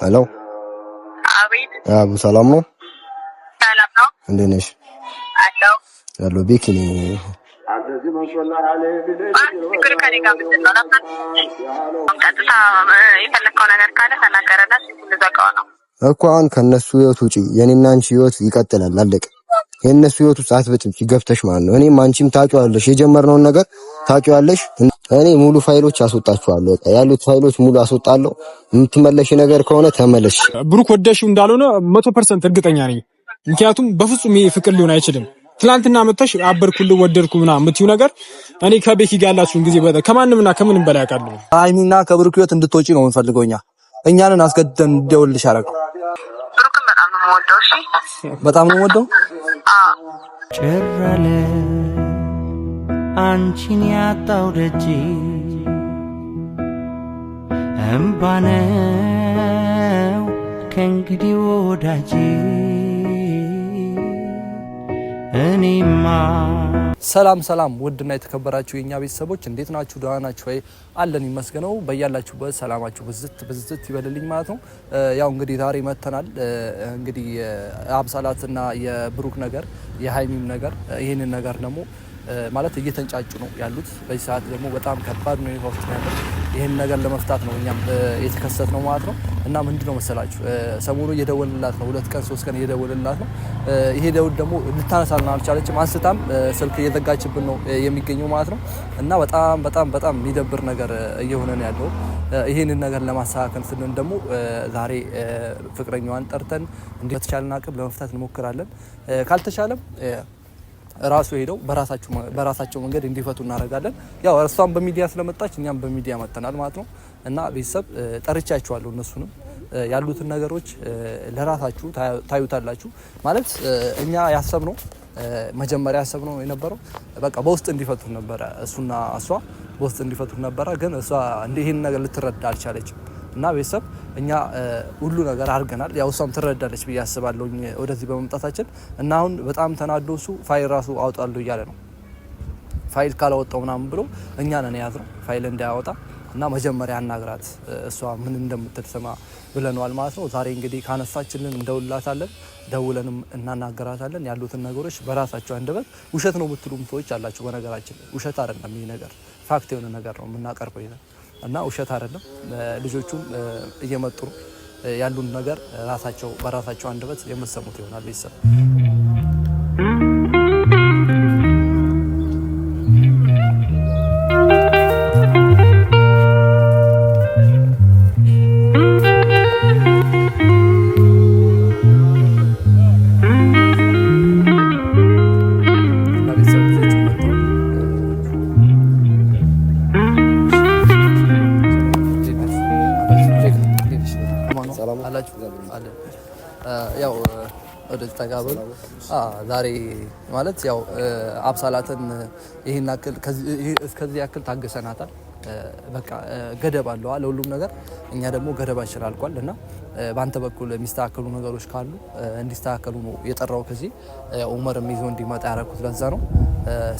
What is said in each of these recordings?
ሄሎ አቤት። አቡ ሰላም ነው? ሰላም ነው። እንዴት ነሽ? አለው ያለው ቤኪ ነኝ። እኮ አሁን ከነሱ ህይወት ውጪ የኔና አንቺ ህይወት ይቀጥላል። አለቀ። የነሱ ህይወት ውስጥ አትበጭም ሲገፍተሽ ማለት ነው። እኔም አንቺም ታውቂዋለሽ፣ የጀመርነውን ነገር ታውቂዋለሽ። እኔ ሙሉ ፋይሎች አስወጣችኋለሁ። በቃ ያሉት ፋይሎች ሙሉ አስወጣለሁ። የምትመለሽ ነገር ከሆነ ተመለሽ። ብሩክ ወደሽው እንዳልሆነ 100% እርግጠኛ ነኝ። ምክንያቱም በፍጹም ይሄ ፍቅር ሊሆን አይችልም። ትላንትና መተሽ አበርኩልህ ወደድኩ ምናምን የምትይው ነገር እኔ ከቤኪ ጋር ያላችሁን ጊዜ ከማንምና ከምንም በላይ አውቃለሁ። አይሚና ከብሩክ ህይወት እንድትወጪ ነው የምፈልገው። እኛንን አስገድደን እንደውልሽ አረጋው። ብሩክን በጣም ነው የምወደው። እሺ በጣም ነው የምወደው። ጭራለ አንቺን ያጣው ደጅ እምባነው ከእንግዲህ ወዳጅ እኔማ። ሰላም ሰላም፣ ውድና የተከበራችሁ የኛ ቤተሰቦች እንዴት ናችሁ? ደህና ናችሁ ወይ? አለን ይመስገነው። በያላችሁበት ሰላማችሁ ብዝት ይበልልኝ ማለት ነው። ያው እንግዲህ ዛሬ መተናል። እንግዲህ የአብሳላትና የብሩክ ነገር የሃይሚም ነገር ይሄንን ነገር ደግሞ ማለት እየተንጫጩ ነው ያሉት። በዚህ ሰዓት ደግሞ በጣም ከባድ ነው ይሆን ያለው። ይሄን ነገር ለመፍታት ነው እኛም የተከሰተ ነው ማለት ነው። እና ምንድነው መሰላችሁ ሰሞኑ እየደወልላት ነው፣ 2 ቀን 3 ቀን እየደወልላት ነው። ይሄ ደውል ደግሞ ልታነሳልን አልቻለችም። አንስታም ስልክ እየዘጋችብን ነው የሚገኘው ማለት ነው። እና በጣም የሚደብር ነገር እየሆነ ነው ያለው። ይሄንን ነገር ለማስተካከል ስንል ደግሞ ዛሬ ፍቅረኛዋን ጠርተን እንደተቻለን አቅም ለመፍታት እንሞክራለን። ካልተቻለም ራሱ ሄደው በራሳቸው መንገድ እንዲፈቱ እናደርጋለን። ያው እሷም በሚዲያ ስለመጣች እኛም በሚዲያ መተናል ማለት ነው። እና ቤተሰብ ጠርቻችኋለሁ። እነሱንም ያሉትን ነገሮች ለራሳችሁ ታዩታላችሁ ማለት እኛ ያሰብነው መጀመሪያ ያሰብነው የነበረው በቃ በውስጥ እንዲፈቱት ነበረ። እሱና እሷ በውስጥ እንዲፈቱት ነበረ። ግን እሷ ይሄን ነገር ልትረዳ አልቻለችም። እና ቤተሰብ እኛ ሁሉ ነገር አድርገናል። ያው እሷም ትረዳለች ብዬ አስባለሁ ወደዚህ በመምጣታችን። እና አሁን በጣም ተናዶ እሱ ፋይል ራሱ አውጣለሁ እያለ ነው። ፋይል ካላወጣው ምናምን ብሎ እኛ ነን የያዝነው ፋይል እንዳያወጣ። እና መጀመሪያ አናግራት እሷ ምን እንደምትሰማ ብለናል ማለት ነው። ዛሬ እንግዲህ ካነሳችልን እንደውላታለን፣ ደውለንም እናናገራታለን። ያሉትን ነገሮች በራሳቸው አንደበት ውሸት ነው የምትሉም ሰዎች አላችሁ። በነገራችን ውሸት አይደለም ይሄ ነገር፣ ፋክት የሆነ ነገር ነው የምናቀርበው ይሄ እና ውሸት አይደለም። ልጆቹም እየመጡ ያሉን ነገር በራሳቸው አንደበት የምትሰሙት ይሆናል ቤተሰብ። ያው ወደ ተጋበሉ ዛሬ ማለት ያው አብሳላትን ይሄን አክል እስከዚህ ያክል ታገሰናታል። በቃ ገደብ አለው ለሁሉም ነገር። እኛ ደግሞ ገደባችን አልቋል እና በአንተ በኩል የሚስተካከሉ ነገሮች ካሉ እንዲስተካከሉ ነው የጠራው። ከዚህ ኡመርም ይዞ እንዲመጣ ያደረኩት ለዛ ነው።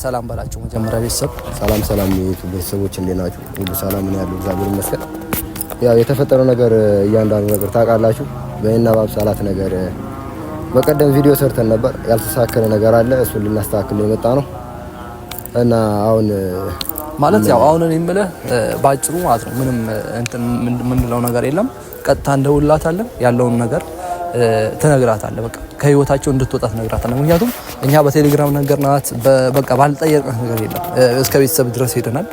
ሰላም በላቸው መጀመሪያ ቤተሰብ። ሰላም ቤተሰቦች እንዴት ናችሁ? ሁሉ ሰላም ነው ያለው፣ እግዚአብሔር ይመስገን። ያው የተፈጠረው ነገር እያንዳንዱ ነገር ታውቃላችሁ። በእና በአብሳላት ነገር በቀደም ቪዲዮ ሰርተን ነበር። ያልተሳካለ ነገር አለ፣ እሱን ልናስተካክል የመጣ ነው እና አሁን ማለት ያው አሁን እኔ የምልህ ባጭሩ ማለት ነው ምንም እንትን ምንለው ነገር የለም። ቀጥታ እንደውላታለን፣ ያለውን ነገር ትነግራታለህ። በቃ ከህይወታቸው እንድትወጣ ትነግራታለህ። ምክንያቱም እኛ በቴሌግራም ነገርናት፣ በቃ ባልጠየቅናት ነገር የለም። እስከ ቤተሰብ ድረስ ሄደናል።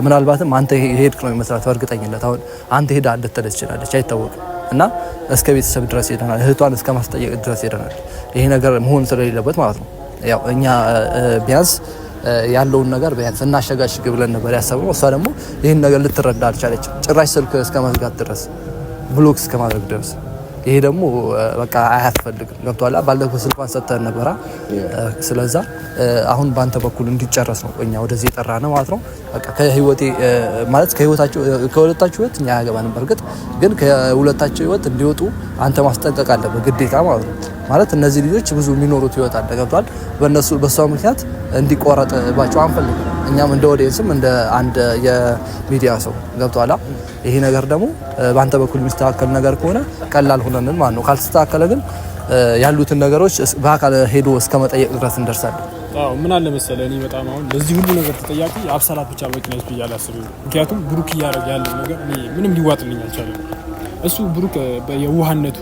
ምናልባትም አንተ ሄድክ ነው የሚመስላት በእርግጠኝነት። አሁን አንተ ሄዳ ልትደስ ትችላለች፣ አይታወቅም። እና እስከ ቤተሰብ ድረስ ሄደናል። እህቷን እስከ ማስጠየቅ ድረስ ሄደናል። ይሄ ነገር መሆን ስለሌለበት ማለት ነው። ያው እኛ ቢያንስ ያለውን ነገር ቢያንስ እናሸጋሽግ ብለን ነበር ያሰብነው። እሷ ደግሞ ይሄን ነገር ልትረዳ አልቻለችም። ጭራሽ ስልክ እስከ መዝጋት ድረስ፣ ብሎክ እስከ ማድረግ ድረስ። ይሄ ደግሞ በቃ አያስፈልግም። ገብቷላ። ባለፈው ስልኳን ሰጥተን ነበራ። ስለዛ አሁን ባንተ በኩል እንዲጨረስ ነው እኛ ወደዚህ የጠራነው ማለት ነው። በቃ ከህይወቴ ማለት ከሁለታችሁ ህይወት እኛ ያገባን። በርግጥ ግን ከሁለታችሁ ህይወት እንዲወጡ አንተ ማስጠንቀቅ አለብህ ግዴታ ማለት ነው። ማለት እነዚህ ልጆች ብዙ የሚኖሩት ህይወት አለ ገብቷል። በሷ ምክንያት እንዲቆረጥባቸው አንፈልግም። እኛም እንደ ኦዲየንስም እንደ አንድ የሚዲያ ሰው ገብቷል። ይሄ ነገር ደግሞ በአንተ በኩል የሚስተካከል ነገር ከሆነ ቀላል ሆነን ማለት ነው። ካልተስተካከለ ግን ያሉትን ነገሮች በአካል ሄዶ እስከ መጠየቅ ድረስ እንደርሳለን። አዎ ምን አለ መሰለህ እኔ በጣም አሁን ለዚህ ሁሉ ነገር ተጠያቂ አብሳላት ብቻ በቂ ነች ብዬ አላስብም። ምክንያቱም ብሩክ እያደረገ ያለው ነገር እኔ ምንም ሊዋጥልኝ አልቻለም። እሱ ብሩክ የዋህነቱ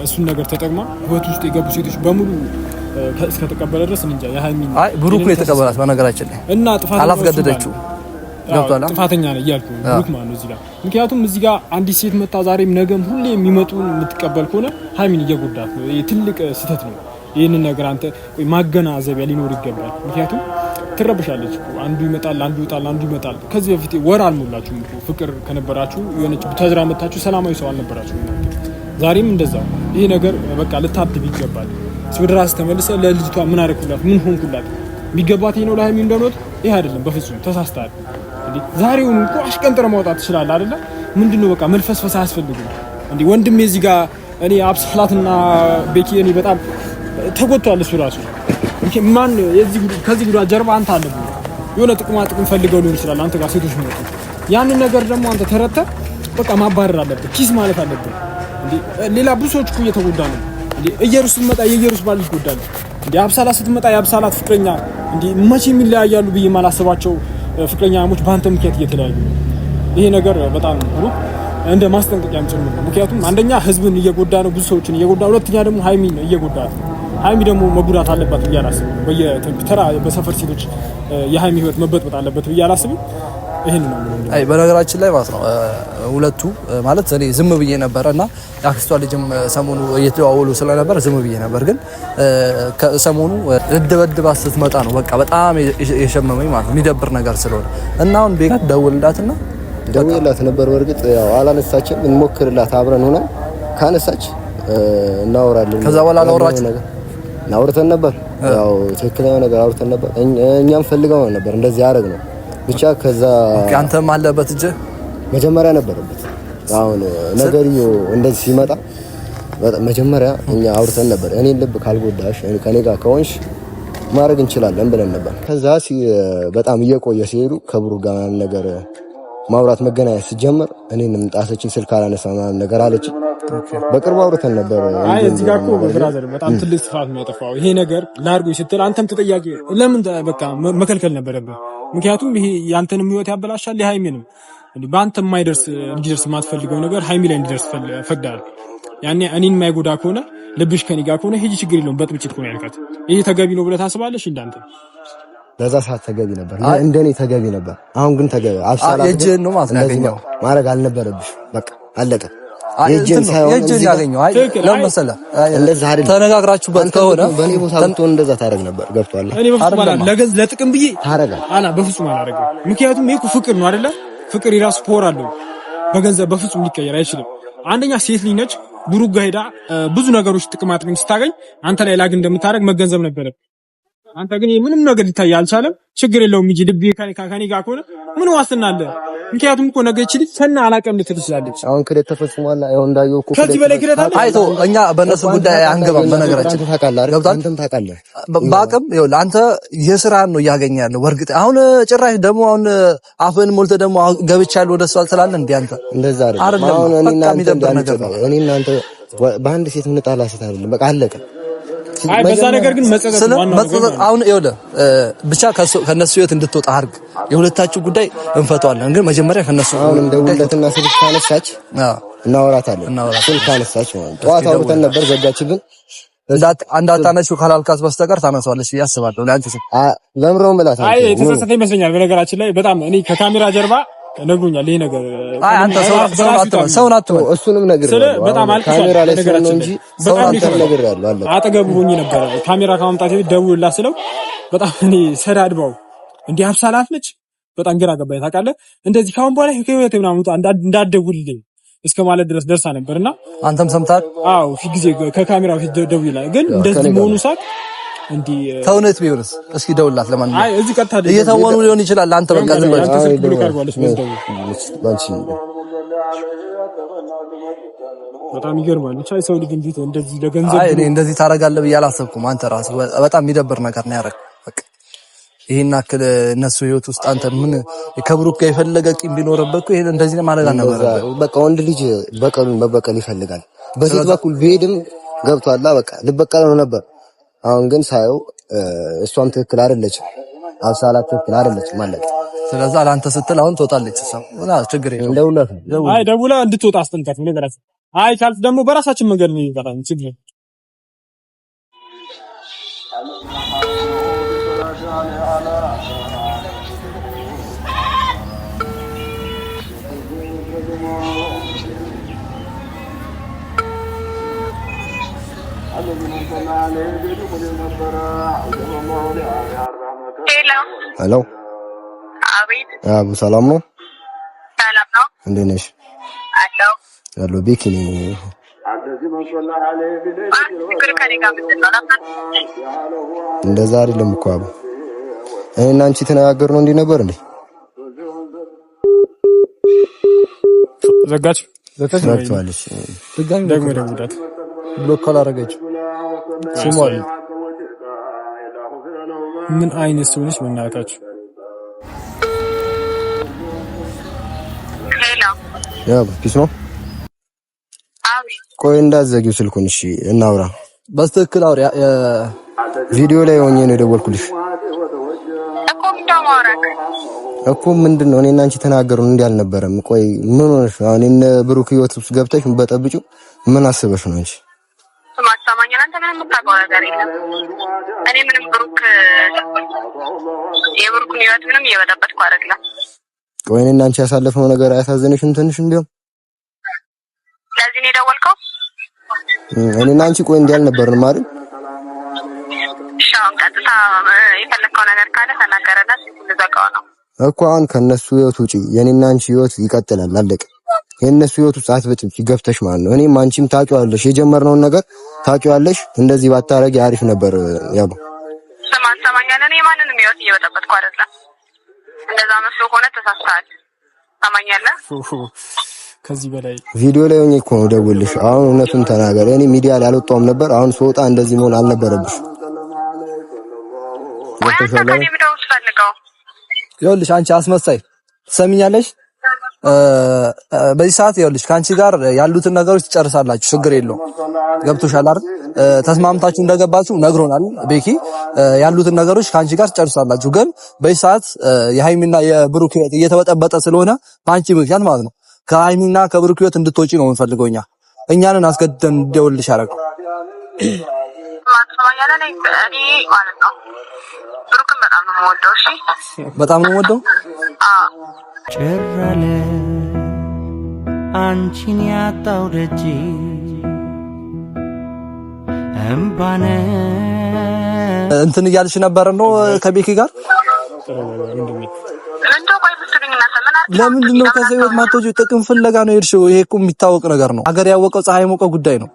እሱን ነገር ተጠቅማ ህይወት ውስጥ የገቡ ሴቶች በሙሉ እስከ ተቀበለ ድረስ እንጃ የሃይሚን ብሩክ ነው የተቀበላት በነገራችን ላይ እና ጥፋት አላስገደደችው ገብቷል። ጥፋተኛ ነው እያልኩ ብሩክ ማለት ነው እዚህ ጋር። ምክንያቱም እዚህ ጋር አንዲት ሴት መጣ ዛሬም ነገም ሁሌ የሚመጡን የምትቀበል ከሆነ ሃይሚን እየጎዳት ነው። ይሄ ትልቅ ስህተት ነው። ይሄንን ነገር አንተ ማገናዘቢያ ሊኖር ይገባል። ምክንያቱም ትረብሻለች እኮ አንዱ ይመጣል አንዱ ይወጣል አንዱ ይመጣል። ከዚህ በፊት ወር አልሞላችሁም እኮ ፍቅር ከነበራችሁ የሆነች ተዝራ መጣችሁ ሰላማዊ ሰው አልነበራችሁም። ዛሬም እንደዛው ይሄ ነገር በቃ ልታብብ ይገባል። ስብድራስ ተመልሰ ለልጅቷ ምን አረኩላት ምን ሆንኩላት ቢገባት ይሄ ነው ለሃይሚ እንደሆነ ይሄ አይደለም። በፍጹም ተሳስተሃል። እንዴ ዛሬውን እንኳን አሽቀንጥረ ማውጣት ትችላለህ አይደለ? ምንድነው በቃ መልፈስፈስ አያስፈልግም። እንዴ ወንድሜ እዚህ ጋር እኔ አብስላትና ቤኪ እኔ በጣም ተጎድቷል። እሱ ራሱ ማን ከዚህ ጉዳት ጀርባ አንተ አለብህ። የሆነ ጥቅም ፈልገው ሊሆን ይችላል አንተ ጋር ሴቶች ነው። ያንን ነገር ደግሞ አንተ ተረተህ በቃ ማባረር አለብህ። ኪስ ማለት አለብህ። እንዴ ሌላ ብዙ ሰዎች እኮ እየተጎዳ ነው። እንዴ እየሩስ ስትመጣ የኢየሩስ ባል ይጎዳል። እንዴ አብሳላት ስትመጣ የአብሳላት ፍቅረኛ እንዴ መቼ የሚለያያሉ ብዬ ማላስባቸው ፍቅረኛሞች በአንተ ምክንያት እየተለያዩ ነው። ይሄ ነገር በጣም ብሩክ እንደ ማስጠንቀቂያም ጭምር ነው። ምክንያቱም አንደኛ ህዝብን እየጎዳ ነው፣ ብዙ ሰዎችን እየጎዳ፣ ሁለተኛ ደግሞ ሃይሚ ነው እየጎዳ ነው። ሃይሚ ደግሞ መጉዳት አለባት ብዬ አላስብም። በየተራ በሰፈር ሴቶች የሃይሚ ህይወት መበጥበጥ አለበት ብዬ አላስብም። ይሄን ነው ማለት አይ በነገራችን ላይ ማለት ነው ሁለቱ ማለት እኔ ዝም ብዬ ነበርና ያክስቷ ልጅም ሰሞኑ እየተዋወሉ ስለነበር ዝም ብዬ ነበር። ግን ከሰሞኑ ድብድብ ስትመጣ ነው በቃ በጣም የሸመመኝ ማለት ነው የሚደብር ነገር ስለሆነ እና አሁን ቤት ደውልላትና ደውልላት ነበር። በርግጥ ያው አላነሳችም። እንሞክርላት አብረን ሆነን ካነሳች እናወራለን። ከዛ በኋላ አውርተን ነበር። ያው ትክክለኛ ነገር አውርተን ነበር። እኛም ፈልገው ነበር እንደዚህ ያደርግ ነው ብቻ። ከዛ አንተም አለበት እጅ መጀመሪያ ነበረበት። አሁን ነገርዩ እንደዚህ ሲመጣ መጀመሪያ እኛ አውርተን ነበር። እኔን ልብ ካልጎዳሽ ከኔ ጋር ከሆንሽ ማድረግ እንችላለን ብለን ነበር። ከዛ በጣም እየቆየ ሲሄዱ ከብሩ ጋር ነገር ማውራት መገናኘት ሲጀምር እኔንም ጣሰችኝ። ስልክ አላነሳ ምናምን ነገር አለች። በቅርቡ አውርተን ነበር። አይ እዚህ ጋር እኮ ብራዘር በጣም ትልቅ ጥፋት ነው ያጠፋው። ይሄ ነገር ላርጎ ስትል አንተም ተጠያቂ ለምን በቃ መከልከል ነበረብህ። ምክንያቱም ይሄ ያንተንም ህይወት ያበላሻል የሃይሚንም። እንዴ በአንተ የማይደርስ እንዲደርስ የማትፈልገው ነገር ሃይሚ ላይ እንዲደርስ ፈቅዳል። ያኔ እኔን የማይጎዳ ከሆነ ልብሽ ከኔ ጋር ከሆነ ሂጂ ችግር የለውም በጥብጭት ከሆነ ያልካት ይሄ ተገቢ ነው ብለህ ታስባለሽ? እንዳንተ በዛ ሰዓት ተገቢ ነበር፣ እንደኔ ተገቢ ነበር። አሁን ግን ተገቢ አብሳላት የእጅህን ነው ማለት ነው ማድረግ አልነበረብሽ። በቃ አለቀ። የእጅህን ያገኘው አይ ለምን መሰለህ እንደዛ አይደል ተነጋግራችሁበት ከሆነ በኔ ቦታ ብትሆን እንደዛ ታረግ ነበር። ገብቷል። እኔ በፍጹም ለጥቅም ብዬ ታረጋል አላ በፍጹም አላረግም። ምክንያቱም ይሄ ፍቅር ነው አይደለ? ፍቅር የራሱ ፓወር አለው። በገንዘብ በፍጹም ሊቀየር አይችልም። አንደኛ ሴት ልጅ ነች። ብሩክ ጋር ሄዳ ብዙ ነገሮች ጥቅማ ጥቅም ስታገኝ አንተ ላይ ላግ እንደምታረግ መገንዘብ ነበረ። አንተ ግን ምንም ነገር ሊታይ አልቻለም። ችግር የለውም እንጂ ልብ ከኔ ጋር ከሆነ ምን ዋስትና አለ? ምክንያቱም እኮ ነገ ይችላል ሰና አላቀም ልትል ትችላለች። አሁን ክደት ተፈጽሟል። አይው እንዳየው እኮ ከዚህ በላይ ክደት አለ? አይቶ እኛ በእነሱ ጉዳይ አንገባም። በነገራችን አንተም ታውቃለህ። በአቅም ይኸውልህ አንተ የስራን ነው እያገኘህ ያለው። ወርግጥ አሁን ጭራሽ ደግሞ አሁን አፍን ሞልተህ ደግሞ ገብቻለሁ ወደሱ አልተላለን እንዴ አንተ እንደዛ አይደለም። አሁን እኔ እናንተ በአንድ ሴት ምንጣላ ሴት አይደለም። በቃ አለቀ። አይ በዛ ነገር ግን መጸጸት ነው ዋናው ነገር። አሁን ይኸውልህ ከነሱ ህይወት እንድትወጣ አድርግ። የሁለታችሁ ጉዳይ እንፈቷለን። ግን መጀመሪያ ከነሱ አሁን እንደውለትና ስልክ ካነሳች እናወራታለን። ስልክ ካነሳች ጠዋት አውርተን ነበር ዘጋችብን። እንዳታነሺው ካላልካት በስተቀር ታነሳዋለች ብዬ አስባለሁ። ለአንቺ ለምረው ማለት አይ የተሰሰተ ይመስለኛል። በነገራችን ላይ በጣም እኔ ከካሜራ ጀርባ ነግሩኛል ይሄ ነገር። አይ አንተ ሰው ናትበል እሱንም ነገር በጣም ካሜራ ላይ ነው እንጂ ሰው ነገር ያለው አለ። አጠገቡ ሆኜ ነበር ካሜራ ከማምጣት በፊት ደውልላት ስለው በጣም እኔ ሰዳድባው እንዲህ አብሳላት ነች። በጣም ግራ ገባኝ ታውቃለህ። እንደዚህ ካሁን በኋላ ህይወቴ ምናምን እንዳትደውልልኝ እስከ ማለት ድረስ ደርሳ ነበርና አንተም ሰምታል? አዎ ፊት ጊዜ ከካሜራ ፊት ደውልላት ግን እንደዚህ መሆኑ ሳቅ እንዲ ተውነት ቢሆንስ እስኪ ደውልላት። ለማንኛውም አይ እዚህ ቀጥታ እየተወኑ ሊሆን ይችላል። አንተ በቃ ዝም ብለህ በጣም ይገርማል። ብቻ ሰው ልጅ እንዴት እንደዚህ ለገንዘብ አይ እኔ እንደዚህ ታረጋለህ ብዬ አላሰብኩም። አንተ ራስህ በጣም የሚደብር ነገር ነው ያደረግህ። በቃ ይሄን አክል እነሱ ህይወት ውስጥ አንተ ምን ከብሩክ ጋር የፈለገ ቂም ቢኖርበት እኮ ይሄን እንደዚህ ማድረግ አልነበረብህም። በቃ ወንድ ልጅ በቀሉን በበቀል ይፈልጋል። በሴት በኩል ቢሄድም ገብቷላ በቃ ልበቀለው ነበር። አሁን ግን ሳየው እሷም ትክክል አይደለችም፣ አብሳላት ትክክል አይደለችም ማለት ነው። ስለዚህ አላንተ ስትል አሁን ትወጣለች። እሷ እና ችግር የለውም እንደውለት አይ ደውላ እንድትወጣ አስጠንቀቅ ነው በራስ። አይ ካልት ደግሞ በራሳችን መንገድ ነው ይባላል። ችግር ሄሎ አቤት። አቡ ሰላም ነው? ሰላም ነው። እንዴት ነሽ? አለው ያለው ቤኪ ነኝ። እንደዛ አይደለም እኮ አቡ። እኔና አንቺ ተነጋገርነው እንዲህ ነበር እንዴ? ዘጋች ዘጋችኋለሽ። ደግሞ ደውላት ብሎክ አላረገችም። ሲሞል ምን አይነት ሰው ነሽ በእናታችሁ? ያ ፒስ ነው። ቆይ እንዳትዘጊው ስልኩን እሺ፣ እናውራ። በስትክክል አውሪ። ቪዲዮ ላይ ሆኜ ነው የደወልኩልሽ እኮ። ምንድነው እኔና አንቺ ተናገሩን እንዴ አልነበረም? ቆይ ምን ሆነሽ ነው? እኔና ብሩክ ህይወት ውስጥ ገብተሽ በጠብጪው ምን አስበሽ ነው አንቺ? ማስተማኛና አንተ ምንም የምታውቀው ነገር የለም። እኔ ምንም የብሩክን ህይወት ምንም እየበጠበጥኩ አይደለም። ቆይ እኔና አንቺ ያሳለፍነው ነገር አያሳዝንሽም ትንሽ እንዲያው? ለዚህ ነው የደወልከው? እኔና አንቺ ቆይ እንዲህ አልነበርንም አይደል? ሻውን ቀጥታ የፈለከው ነገር ካለ ተናገረና ልዘጋው ነው እኮ። አሁን ከነሱ ህይወት ውጪ የኔና አንቺ ህይወት ይቀጥላል። አለቀ። የነሱ ህይወት ውስጥ አትበጭም ሲገብተሽ ማለት ነው። እኔም አንቺም ታውቂዋለሽ፣ የጀመርነውን ነገር ታውቂዋለሽ። እንደዚህ ባታረጊ አሪፍ ነበር። ያው ሰማኛለህ። እኔ ማንንም ህይወት እየበጠበጥኩ አይደለም። እንደዛ መስሎ ሆነ ተሳስተሃል። ሰማኛለህ። ከዚህ በላይ ቪዲዮ ላይ ሆኜ እኮ ነው ደውልሽ። አሁን እውነቱን ተናገር። እኔ ሚዲያ ላይ አልወጣሁም ነበር። አሁን ስወጣ እንደዚህ መሆን አልነበረብሽ። ይኸውልሽ አንቺ አስመሳይ ትሰሚኛለሽ? በዚህ ሰዓት ይኸውልሽ ከአንቺ ጋር ያሉትን ነገሮች ትጨርሳላችሁ። ችግር የለውም። ገብቶሻል አይደል? ተስማምታችሁ እንደገባችሁ ነግሮናል ቤኪ። ያሉትን ነገሮች ከአንቺ ጋር ትጨርሳላችሁ። ግን በዚህ ሰዓት የሃይሚና የብሩክ ህይወት እየተበጠበጠ ስለሆነ በአንቺ ምክንያት ማለት ነው ከሃይሚና ከብሩክ ህይወት እንድትወጪ ነው የምንፈልገው። እኛንን አስገድደን እንደውልሽ ያደረገው ብሩክን በጣም ነው የምወደው። እሺ በጣም ነው የምወደው። ጭራለ አንቺን ያጣው ደጅ እምባነ እንትን እያልሽ ነበር ነው ከቤኪ ጋር። ለምንድን ነው ከዚህ ህይወት ማትወጪው? ጥቅም ፍለጋ ነው የሄድሽው። ይሄ እኮ የሚታወቅ ነገር ነው። ሀገር ያወቀው ፀሐይ ሞቀው ጉዳይ ነው።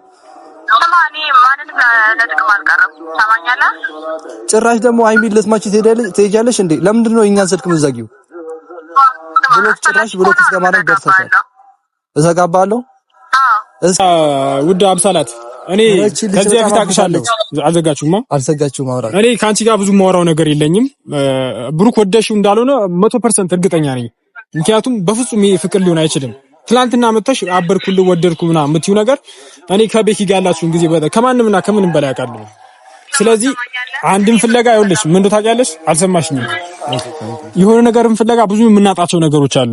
ጭራሽ ደግሞ ሃይሚን ልትመጪ ትሄጃለሽ እንዴ? ለምንድን ነው የእኛን ስልክ የምትዘጊው? ብሎክ ጭራሽ ብሎክ እስከማድረግ ደርሰሻል። እዘጋባለሁ። ውድ አብሳላት እኔ ከዚህ በፊት አቅሻለሁ። አልዘጋችሁም። አውራት እኔ ካንቺ ጋር ብዙ ማወራው ነገር የለኝም። ብሩክ ወደሽው እንዳልሆነ 100% እርግጠኛ ነኝ። ምክንያቱም በፍጹም ይሄ ፍቅር ሊሆን አይችልም። ትላንትና መተሽ አበርኩልህ ወደድኩ ምናምን የምትይው ነገር እኔ ከቤኪ ጋር ያላችሁን ጊዜ ከማንምና ከምንም በላይ አውቃለሁ። ስለዚህ አንድም ፍለጋ ይኸውልሽ ምን እንደታውቂያለሽ አልሰማሽኝም። የሆነ ነገርም ፍለጋ ብዙ የምናጣቸው ነገሮች አሉ።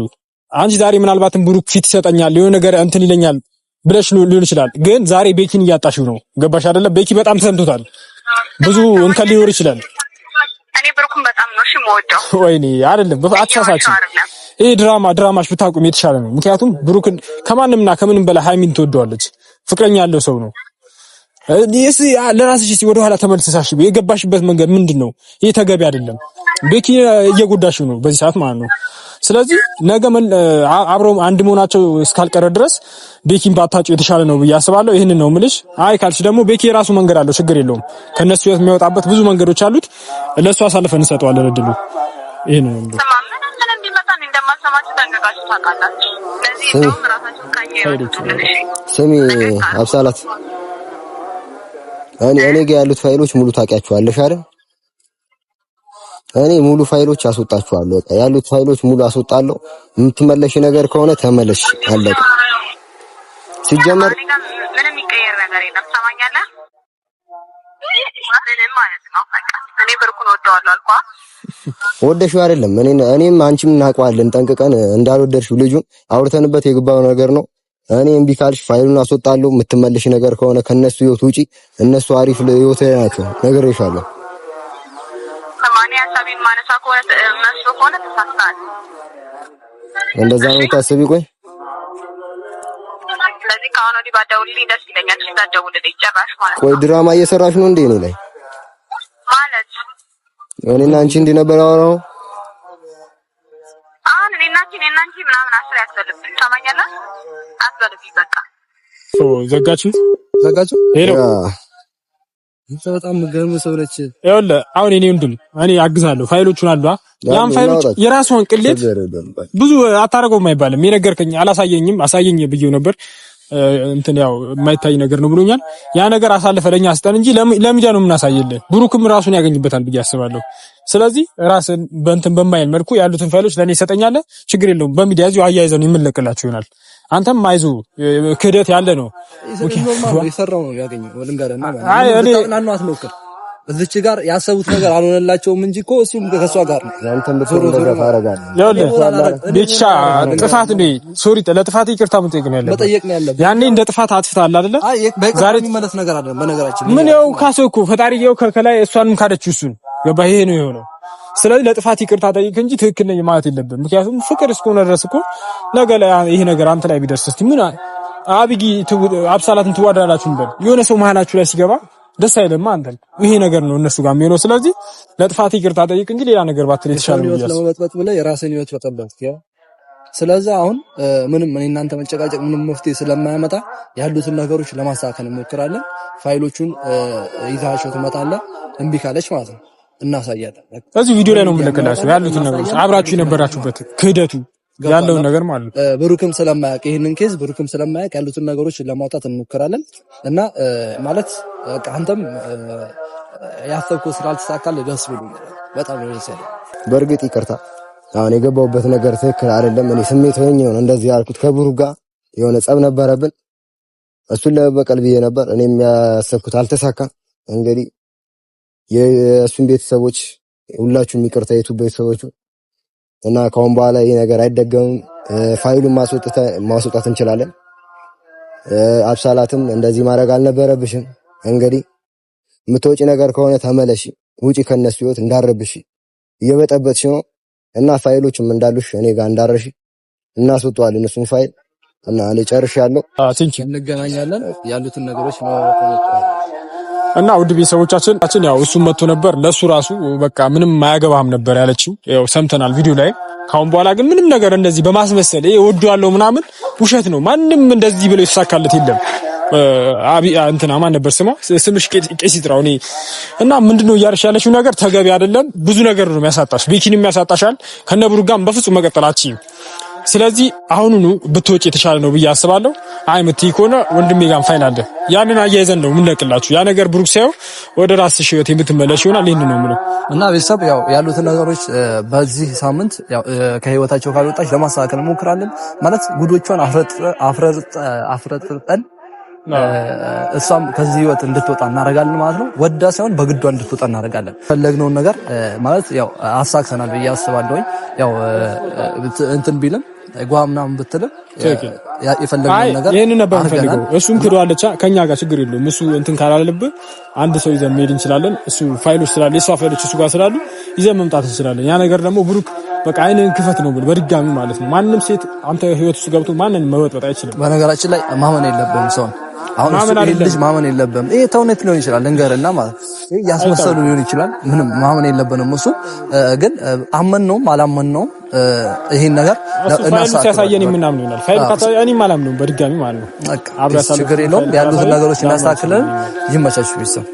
አንቺ ዛሬ ምናልባትም ብሩክ ፊት ይሰጠኛል የሆነ ነገር እንትን ይለኛል ብለሽ ሊሆን ይችላል። ግን ዛሬ ቤኪን እያጣሽው ነው። ገባሽ አይደለ? ቤኪ በጣም ተሰምቶታል። ብዙ እንከን ሊኖር ይችላል። እኔ ብሩክን በጣም ነው የምወደው። ወይኔ አይደለም አትሳሳቺ። ይሄ ድራማሽ ብታቆም የተሻለ ነው። ምክንያቱም ብሩክን ከማንምና ከምንም በላይ ሃይሚን ትወደዋለች። ፍቅረኛ ያለው ሰው ነው። ለራስሽ ወደ ኋላ ተመልሰሽ የገባሽበት መንገድ ምንድነው? ይሄ ተገቢ አይደለም። ቤኪ እየጎዳሽው ነው በዚህ ሰዓት ማለት ነው። ስለዚህ ነገ አብረው አንድ መሆናቸው እስካልቀረ ድረስ ቤኪን ባታጩ የተሻለ ነው ብዬ አስባለሁ። ይሄንን ነው የምልሽ። አይ ካልሽ ደግሞ ቤኪ የራሱ መንገድ አለው፣ ችግር የለውም። ከነሱ ህይወት የሚያወጣበት ብዙ መንገዶች አሉት። ለሱ አሳልፈን እንሰጠዋለን እድሉ። ይሄንን ነው ጠንቀቃችሁ ታውቃላችሁ። ለዚህ እንደውም ራሳችሁን ካኛ ስሚ አብሳላት እኔ ጋር ያሉት ፋይሎች ሙሉ ታውቂያቸዋለሽ አይደል? እኔ ሙሉ ፋይሎች አስወጣቸዋለሁ። በቃ ያሉት ፋይሎች ሙሉ አስወጣለሁ። የምትመለሽ ነገር ከሆነ ተመለሽ፣ አለቀ። ሲጀመር ምንም ይቀየር ነገር የለም። ሰማኛለህ? ምንም ማለት ነው። በቃ እኔ ብርኩን ወደዋለሁ አልኳ። ወደሽው አይደለም እኔም አንቺም እናውቀዋለን ጠንቅቀን እንዳልወደድሽው ልጁን አውርተንበት የገባው ነገር ነው። እኔ እምቢ ካልሽ ፋይሉን አስወጣለሁ። የምትመለሽ ነገር ከሆነ ከነሱ ህይወት ውጪ። እነሱ አሪፍ ህይወት ናቸው፣ ነግሬሻለሁ። ሰማንያ ሀሳቤን ማነሳ ከሆነ መስሎ ከሆነ ተሳስተሃል። እንደዛ ነው የምታስቢ? ቆይ ስለዚህ ከአሁን ወዲህ ባትደውልልኝ ደስ ይለኛል። እንዳትደውልልኝ ጨራሽ ማለት ነው። ቆይ ድራማ እየሰራሽ ነው እንዴ? እኔ ላይ ማለት እኔና አንቺ እንዲህ ነበር ያወራው። አሁን እኔና አንቺ ምናምን አስር ያስፈልግኝ። ሰማኛለህ? አስፈልግኝ በቃ ዘጋችሁ ሄሎ በጣም ገርም ሰው ነች። ይኸውልህ አሁን እኔ ወንድም እኔ አግዛለሁ። ፋይሎቹን አሉ ያን ፋይሎች የራስዎን ቅሌት ብዙ አታረገውም አይባልም። የነገርከኝ አላሳየኝም፣ አሳየኝ ብዬው ነበር። እንትን ያው የማይታይ ነገር ነው ብሎኛል። ያ ነገር አሳልፈ ለኛ አስጠን እንጂ ለሚዲያ ነው የምናሳየልህ። ብሩክም ራሱን ያገኝበታል ብዬ አስባለሁ። ስለዚህ ራስን በእንትን በማይል መልኩ ያሉትን ፋይሎች ለኔ ይሰጠኛል። ችግር የለውም። በሚዲያ እዚሁ አያይዘን የምንለቅላችሁ ይሆናል። አንተም አይዞ ክህደት ያለ ነው የሰራው ነው ያገኘው ወልንጋረና ማለት አትሞክር። እዚች ጋር ያሰቡት ነገር አልሆነላቸውም እንጂ እኮ እሱም ከሷ ጋር ነው። አንተም በቶሎ ነገር ታረጋለህ። ቤቻ ጥፋት ነው። ሶሪ ለጥፋት ይቅርታ መጠየቅ ነው ያለበት። ያኔ እንደ ጥፋት አጥፍታል አይደለ? ዛሬ የሚመለስ ነገር አይደለም። በነገራችን ምን ያው ካሰኩ ፈጣሪው ከላይ እሷንም ካደችው እሱን ገባ። ይሄ ነው የሆነው። ስለዚህ ለጥፋት ይቅርታ ጠይቅ እንጂ ትክክል ነኝ ማለት የለብንም። ምክንያቱም ፍቅር እስከሆነ ድረስ እኮ ነገ ላይ ይሄ ነገር አንተ ላይ ቢደርስ እስቲ ምን አብጊ አብሳላትን ትዋዳላችሁ እንበል የሆነ ሰው መሀላችሁ ላይ ሲገባ ደስ አይልም። አንተን ይሄ ነገር ነው እነሱ ጋር የሚሆነው። ስለዚህ ለጥፋት ይቅርታ ጠይቅ እንጂ ሌላ ነገር ባትል የተሻለ ነው ያለው። ለመበጥበጥ ብለህ የራስህን ህይወት በጠበቅ ያው። ስለዚህ አሁን ምንም እኔ እናንተ መጨቃጨቅ ምንም መፍትሄ ስለማያመጣ ያሉትን ነገሮች ለማስተካከል እንሞክራለን። ፋይሎቹን ይዛቸው ትመጣለህ። እምቢ ካለች ማለት ነው እናሳያለን። እዚህ ቪዲዮ ላይ ነው የምንለቅላችሁ ያሉትን ነገሮች አብራችሁ የነበራችሁበት ክህደቱ ያለውን ነገር ማለት ነው። ብሩክም ስለማያውቅ ይሄንን ኬዝ ብሩክም ስለማያውቅ ያሉትን ነገሮች ለማውጣት እንሞክራለን እና ማለት በቃ አንተም ያሰብከው ስላልተሳካልህ ደስ ብሎኛል። በጣም ነው ደስ ያለኝ። በእርግጥ ይቅርታ አሁን የገባሁበት ነገር ትክክል አይደለም። እኔ ስሜት ሆኜ ነው እንደዚህ ያልኩት። ከብሩክ ጋር የሆነ ጸብ ነበረብን። እሱን ለበቀል ብዬ ነበር። እኔም ያሰብኩት አልተሳካም። እንግዲህ የእሱን ቤተሰቦች ሁላችሁም ይቅርታ የቱ ቤተሰቦቹ እና ከአሁን በኋላ ይሄ ነገር አይደገምም። ፋይሉን ማስወጣት እንችላለን። አብሳላትም እንደዚህ ማድረግ አልነበረብሽም። እንግዲህ የምትወጪ ነገር ከሆነ ተመለሺ፣ ውጪ ከነሱ ህይወት እንዳረብሽ እየበጠበጥሽ ነው እና ፋይሎችም እንዳሉሽ እኔ ጋር እንዳረሽ እናስወጣዋለን እሱን ፋይል እና እኔ ጨርሻለሁ። እንገናኛለን ያሉትን ነገሮች እና ውድ ቤተሰቦቻችን ያው እሱም መጥቶ ነበር። ለሱ ራሱ በቃ ምንም ማያገባህም ነበር ያለችው ያው ሰምተናል ቪዲዮ ላይ። ካሁን በኋላ ግን ምንም ነገር እንደዚህ በማስመሰል ወዷለው ምናምን ውሸት ነው። ማንም እንደዚህ ብሎ ይሳካለት የለም። እንትና ማን ነበር ስምሽ? ቄስ ይጥራው እኔ እና ምንድነው እያርሽ ያለሽው ነገር ተገቢ አይደለም። ብዙ ነገር ነው የሚያሳጣሽ። ቤኪንም ያሳጣሻል። ከነብሩ ጋርም በፍጹም መቀጠላችሁ። ስለዚህ አሁኑኑ ብትወጪ የተሻለ ነው ብዬ አስባለሁ። አይ ምትይ ከሆነ ወንድሜ ጋር ፋይል አለ። ያንን አያይዘን ነው የምንለቅላችሁ። ያ ነገር ብሩክ ሳይው ወደ ራስሽ ህይወት የምትመለሽ ይሆናል። ይሄን ነው የምለው እና ቤተሰብ ያው ያሉትን ነገሮች በዚህ ሳምንት ያው ከህይወታቸው ካልወጣች ለማስተካከል እንሞክራለን። ማለት ጉዶቿን አፍረጥጠን እሷም ከዚህ ህይወት እንድትወጣ እናደርጋለን ማለት ነው። ወዳ ሳይሆን በግዷ እንድትወጣ እናደርጋለን። ፈለግነውን ነገር ማለት ያው አሳክሰናል ብዬ አስባለሁ። ያው እንትን ቢልም ጓምናም ብትልም የፈለግነውን ነገር ይሄን ነበር ፈልገው እሱም ክዷለቻ ከኛ ጋር ችግር የለውም። እሱ እንትን ካላለብህ አንድ ሰው ይዘን መሄድ እንችላለን። እሱ ፋይሎች ስላሉ የሷ ፋይሎች እሱ ጋር ስላሉ ይዘን መምጣት እንችላለን። ያ ነገር ደግሞ ብሩክ በቃ አይነን ክፈት ነው ብሎ በድጋሚ ማለት ነው። ማንም ሴት አንተ ህይወት ውስጥ ገብቶ ማንንም መወጥወጥ አይችልም። በነገራችን ላይ ማመን የለብህም ሰው አሁን ልጅ ማመን የለብህም። ይሄ ተውኔት ሊሆን ይችላል ልንገርና ማለት ይሄ ያስመሰሉ ሊሆን ይችላል። ምንም ማመን የለብንም። እሱ ግን አመንነውም አላመንነውም ይሄን ነገር እናሳየን ሲያሳየን የምናምነው ይሆናል። ፋይል ካታያኒ ማላምነው በድጋሚ ማለት ነው። ችግር የለውም። ያሉት ነገሮች እናስተካክለን። ይመቻችሁ ቤተሰብ።